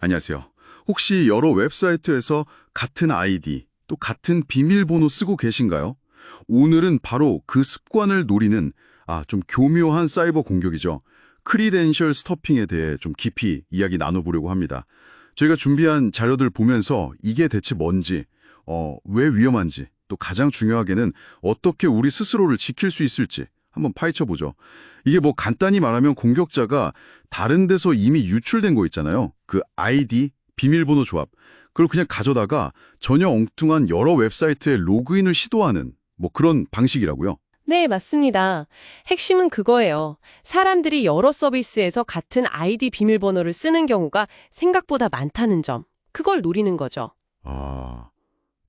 안녕하세요. 혹시 여러 웹사이트에서 같은 아이디, 또 같은 비밀번호 쓰고 계신가요? 오늘은 바로 그 습관을 노리는 좀 교묘한 사이버 공격이죠. 크리덴셜 스토핑에 대해 좀 깊이 이야기 나눠보려고 합니다. 저희가 준비한 자료들 보면서 이게 대체 뭔지, 왜 위험한지, 또 가장 중요하게는 어떻게 우리 스스로를 지킬 수 있을지 한번 파헤쳐보죠. 이게 뭐 간단히 말하면 공격자가 다른 데서 이미 유출된 거 있잖아요. 그 아이디, 비밀번호 조합. 그걸 그냥 가져다가 전혀 엉뚱한 여러 웹사이트에 로그인을 시도하는 뭐 그런 방식이라고요. 네, 맞습니다. 핵심은 그거예요. 사람들이 여러 서비스에서 같은 아이디 비밀번호를 쓰는 경우가 생각보다 많다는 점. 그걸 노리는 거죠.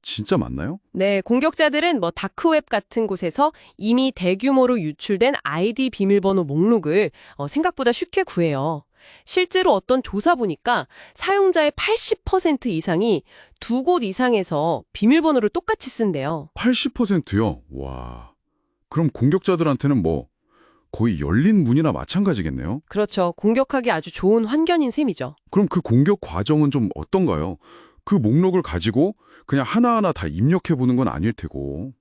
진짜 맞나요? 네, 공격자들은 다크웹 같은 곳에서 이미 대규모로 유출된 아이디 비밀번호 목록을 생각보다 쉽게 구해요. 실제로 어떤 조사 보니까 사용자의 80% 이상이 두 곳 이상에서 비밀번호를 똑같이 쓴대요. 80%요? 와. 그럼 공격자들한테는 뭐 거의 열린 문이나 마찬가지겠네요? 그렇죠. 공격하기 아주 좋은 환경인 셈이죠. 그럼 그 공격 과정은 좀 어떤가요? 그 목록을 가지고 그냥 하나하나 다 입력해보는 건 아닐 테고.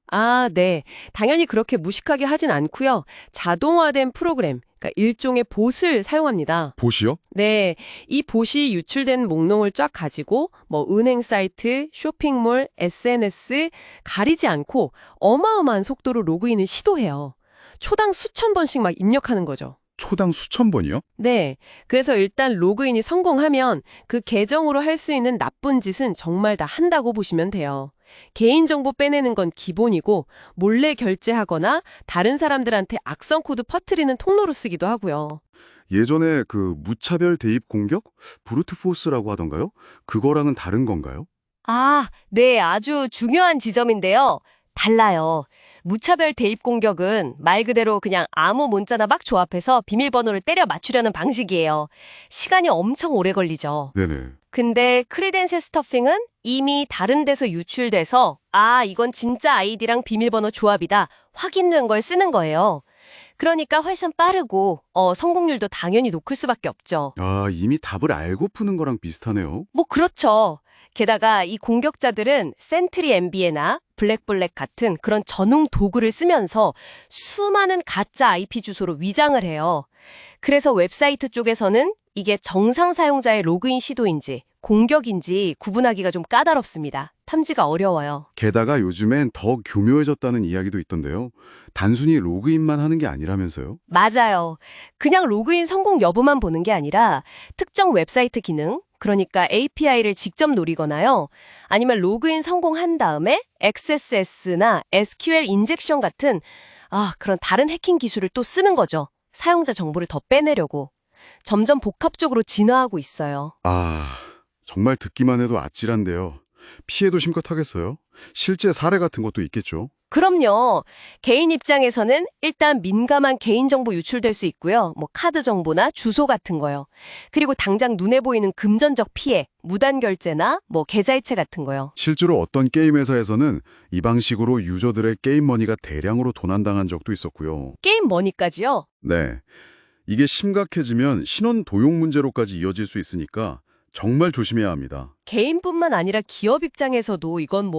네. 당연히 그렇게 무식하게 하진 않고요. 자동화된 프로그램, 그러니까 일종의 봇을 사용합니다. 보시요? 네. 이 봇이 유출된 목록을 쫙 가지고 은행 사이트, 쇼핑몰, SNS 가리지 않고 어마어마한 속도로 로그인을 시도해요. 초당 수천 번씩 막 입력하는 거죠. 초당 수천 번이요? 네. 그래서 일단 로그인이 성공하면 그 계정으로 할 수 있는 나쁜 짓은 정말 다 한다고 보시면 돼요. 개인정보 빼내는 건 기본이고 몰래 결제하거나 다른 사람들한테 악성 코드 퍼뜨리는 통로로 쓰기도 하고요. 예전에 그 무차별 대입 공격? 브루트포스라고 하던가요? 그거랑은 다른 건가요? 네, 아주 중요한 지점인데요. 달라요. 무차별 대입 공격은 말 그대로 그냥 아무 문자나 막 조합해서 비밀번호를 때려 맞추려는 방식이에요. 시간이 엄청 오래 걸리죠. 네네. 근데 크리덴셜 스터핑은 이미 다른 데서 유출돼서 이건 진짜 아이디랑 비밀번호 조합이다 확인된 걸 쓰는 거예요. 그러니까 훨씬 빠르고 성공률도 당연히 높을 수밖에 없죠. 이미 답을 알고 푸는 거랑 비슷하네요. 그렇죠. 게다가 이 공격자들은 센트리 MBA나 블랙블랙 같은 그런 전용 도구를 쓰면서 수많은 가짜 IP 주소로 위장을 해요. 그래서 웹사이트 쪽에서는 이게 정상 사용자의 로그인 시도인지 공격인지 구분하기가 좀 까다롭습니다. 탐지가 어려워요. 게다가 요즘엔 더 교묘해졌다는 이야기도 있던데요. 단순히 로그인만 하는 게 아니라면서요? 맞아요. 그냥 로그인 성공 여부만 보는 게 아니라 특정 웹사이트 기능, 그러니까 API를 직접 노리거나요. 아니면 로그인 성공한 다음에 XSS나 SQL 인젝션 같은 그런 다른 해킹 기술을 또 쓰는 거죠. 사용자 정보를 더 빼내려고. 점점 복합적으로 진화하고 있어요. 정말 듣기만 해도 아찔한데요. 피해도 심각하겠어요? 실제 사례 같은 것도 있겠죠? 그럼요. 개인 입장에서는 일단 민감한 개인정보 유출될 수 있고요. 카드 정보나 주소 같은 거요. 그리고 당장 눈에 보이는 금전적 피해, 무단 결제나 계좌이체 같은 거요. 실제로 어떤 게임 회사에서는 이 방식으로 유저들의 게임 머니가 대량으로 도난당한 적도 있었고요. 게임 머니까지요? 네. 이게 심각해지면 신원 도용 문제로까지 이어질 수 있으니까 정말 조심해야 합니다. 개인뿐만 아니라 기업 입장에서도 이건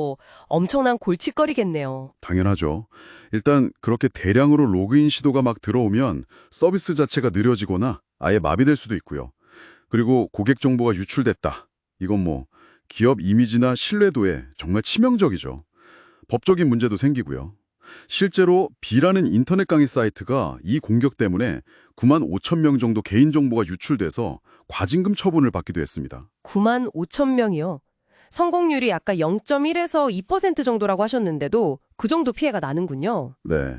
엄청난 골칫거리겠네요. 당연하죠. 일단 그렇게 대량으로 로그인 시도가 막 들어오면 서비스 자체가 느려지거나 아예 마비될 수도 있고요. 그리고 고객 정보가 유출됐다. 이건 기업 이미지나 신뢰도에 정말 치명적이죠. 법적인 문제도 생기고요. 실제로 B라는 인터넷 강의 사이트가 이 공격 때문에 9만 5천 명 정도 개인정보가 유출돼서 과징금 처분을 받기도 했습니다. 9만 5천 명이요. 성공률이 아까 0.1에서 2% 정도라고 하셨는데도 그 정도 피해가 나는군요. 네,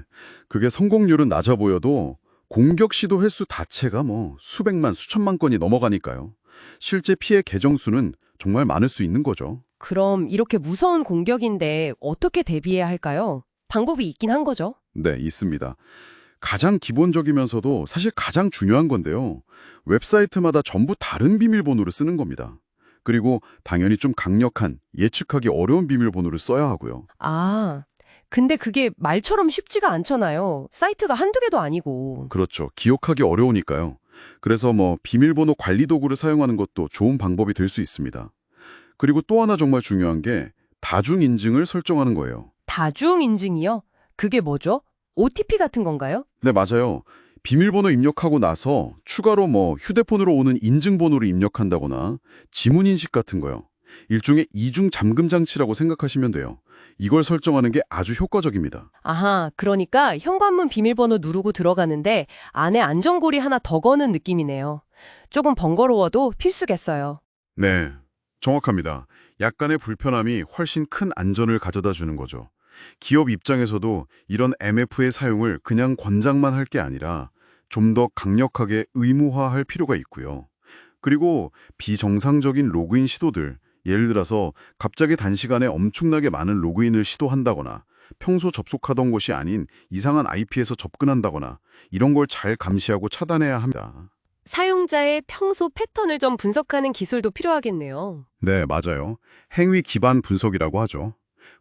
그게 성공률은 낮아 보여도 공격 시도 횟수 자체가 수백만, 수천만 건이 넘어가니까요. 실제 피해 계정 수는 정말 많을 수 있는 거죠. 그럼 이렇게 무서운 공격인데 어떻게 대비해야 할까요? 방법이 있긴 한 거죠. 네, 있습니다. 가장 기본적이면서도 사실 가장 중요한 건데요. 웹사이트마다 전부 다른 비밀번호를 쓰는 겁니다. 그리고 당연히 좀 강력한, 예측하기 어려운 비밀번호를 써야 하고요. 근데 그게 말처럼 쉽지가 않잖아요. 사이트가 한두 개도 아니고. 그렇죠. 기억하기 어려우니까요. 그래서 비밀번호 관리 도구를 사용하는 것도 좋은 방법이 될 수 있습니다. 그리고 또 하나 정말 중요한 게 다중 인증을 설정하는 거예요. 다중 인증이요? 그게 뭐죠? OTP 같은 건가요? 네, 맞아요. 비밀번호 입력하고 나서 추가로 휴대폰으로 오는 인증번호를 입력한다거나 지문인식 같은 거요. 일종의 이중 잠금 장치라고 생각하시면 돼요. 이걸 설정하는 게 아주 효과적입니다. 아하, 그러니까 현관문 비밀번호 누르고 들어가는데 안에 안전고리 하나 더 거는 느낌이네요. 조금 번거로워도 필수겠어요. 네, 정확합니다. 약간의 불편함이 훨씬 큰 안전을 가져다 주는 거죠. 기업 입장에서도 이런 MF의 사용을 그냥 권장만 할 게 아니라 좀 더 강력하게 의무화할 필요가 있고요. 그리고 비정상적인 로그인 시도들, 예를 들어서 갑자기 단시간에 엄청나게 많은 로그인을 시도한다거나 평소 접속하던 곳이 아닌 이상한 IP에서 접근한다거나 이런 걸 잘 감시하고 차단해야 합니다. 사용자의 평소 패턴을 좀 분석하는 기술도 필요하겠네요. 네, 맞아요. 행위 기반 분석이라고 하죠.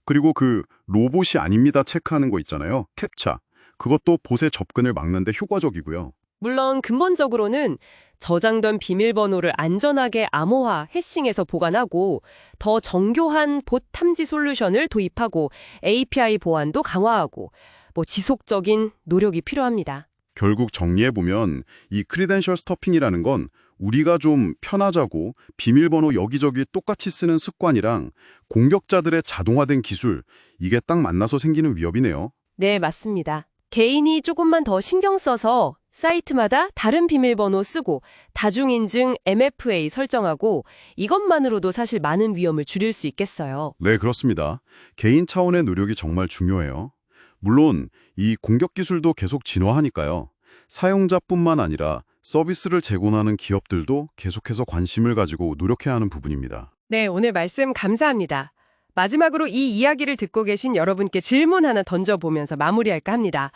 그리고 그 로봇이 아닙니다 체크하는 거 있잖아요. 캡차. 그것도 봇의 접근을 막는 데 효과적이고요. 물론 근본적으로는 저장된 비밀번호를 안전하게 암호화, 해싱해서 보관하고 더 정교한 봇 탐지 솔루션을 도입하고 API 보안도 강화하고 지속적인 노력이 필요합니다. 결국 정리해보면 이 크리덴셜 스토핑이라는 건 우리가 좀 편하자고 비밀번호 여기저기 똑같이 쓰는 습관이랑 공격자들의 자동화된 기술, 이게 딱 만나서 생기는 위협이네요. 네, 맞습니다. 개인이 조금만 더 신경 써서 사이트마다 다른 비밀번호 쓰고 다중인증 MFA 설정하고 이것만으로도 사실 많은 위험을 줄일 수 있겠어요. 네, 그렇습니다. 개인 차원의 노력이 정말 중요해요. 물론 이 공격 기술도 계속 진화하니까요. 사용자뿐만 아니라 서비스를 제공하는 기업들도 계속해서 관심을 가지고 노력해야 하는 부분입니다. 네, 오늘 말씀 감사합니다. 마지막으로 이 이야기를 듣고 계신 여러분께 질문 하나 던져보면서 마무리할까 합니다.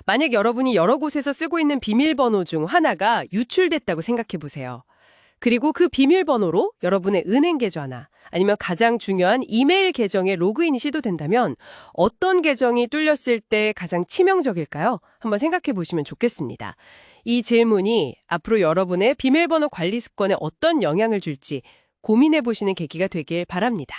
만약 여러분이 여러 곳에서 쓰고 있는 비밀번호 중 하나가 유출됐다고 생각해 보세요. 그리고 그 비밀번호로 여러분의 은행 계좌나 아니면 가장 중요한 이메일 계정에 로그인이 시도된다면 어떤 계정이 뚫렸을 때 가장 치명적일까요? 한번 생각해 보시면 좋겠습니다. 이 질문이 앞으로 여러분의 비밀번호 관리 습관에 어떤 영향을 줄지 고민해 보시는 계기가 되길 바랍니다.